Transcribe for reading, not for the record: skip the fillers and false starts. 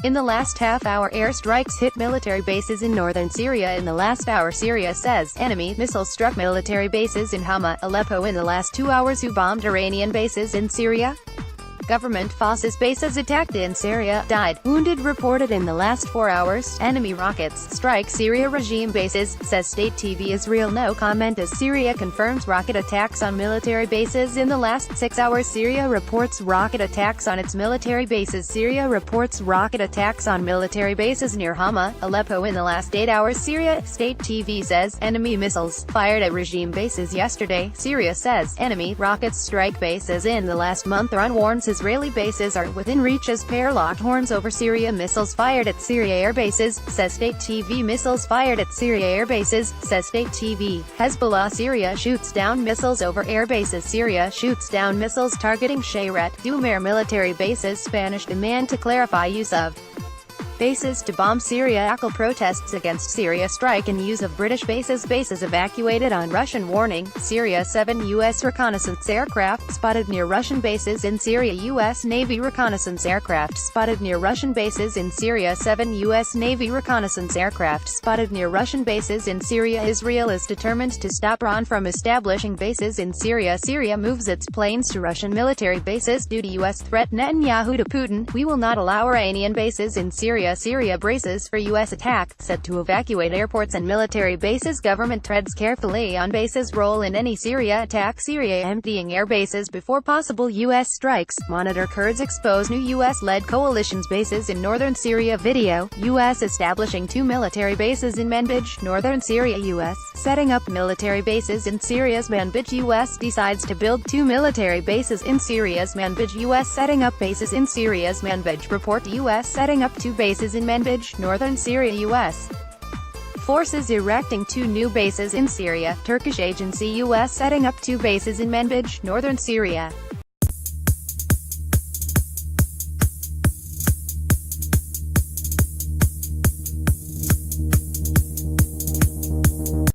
In the last half hour, airstrikes hit military bases in northern Syria. In the last hour, Syria says enemy missiles struck military bases in Hama, Aleppo. In the last 2 hours, who bombed Iranian bases in Syria? Government forces bases attacked in Syria, died, wounded reported in the last 4 hours. Enemy rockets strike Syria regime bases, says state TV Israel. No comment as Syria confirms rocket attacks on military bases in the last 6 hours. Syria reports rocket attacks on its military bases. Syria reports rocket attacks on military bases near Hama, Aleppo in the last 8 hours. Syria state TV says enemy missiles fired at regime bases yesterday. Syria says enemy rockets strike bases in the last month. Iran warns Israeli bases are within reach as pair locked horns over Syria. Missiles fired at Syria air bases, says state TV. Missiles fired at Syria air bases, says state TV. Hezbollah. Syria shoots down missiles over air bases. Syria shoots down missiles targeting Syria Dumer military bases. Spanish demand to clarify use of bases to bomb Syria. ACL protests against Syria strike and use of British bases. Bases evacuated on Russian warning. Syria 7 U.S. reconnaissance aircraft spotted near Russian bases in Syria. U.S. Navy reconnaissance aircraft spotted near Russian bases in Syria. 7 U.S. Navy reconnaissance aircraft spotted near Russian bases in Syria. Israel is determined to stop Iran from establishing bases in Syria. Syria moves its planes to Russian military bases due to U.S. threat. Netanyahu to Putin, we will not allow Iranian bases in Syria. Syria braces for U.S. attack, set to evacuate airports and military bases. Government treads carefully on bases' role in any Syria attack. Syria emptying air bases before possible U.S. strikes. Monitor Kurds expose new U.S.-led coalition's bases in northern Syria. Video, U.S. establishing 2 military bases in Manbij, northern Syria. U.S. setting up military bases in Syria's Manbij. U.S. decides to build 2 military bases in Syria's Manbij. U.S. setting up bases in Syria's Manbij. Report, U.S. setting up 2 bases in Manbij, northern Syria. U.S. forces erecting 2 new bases in Syria. Turkish agency. U.S. setting up 2 bases in Manbij, northern Syria.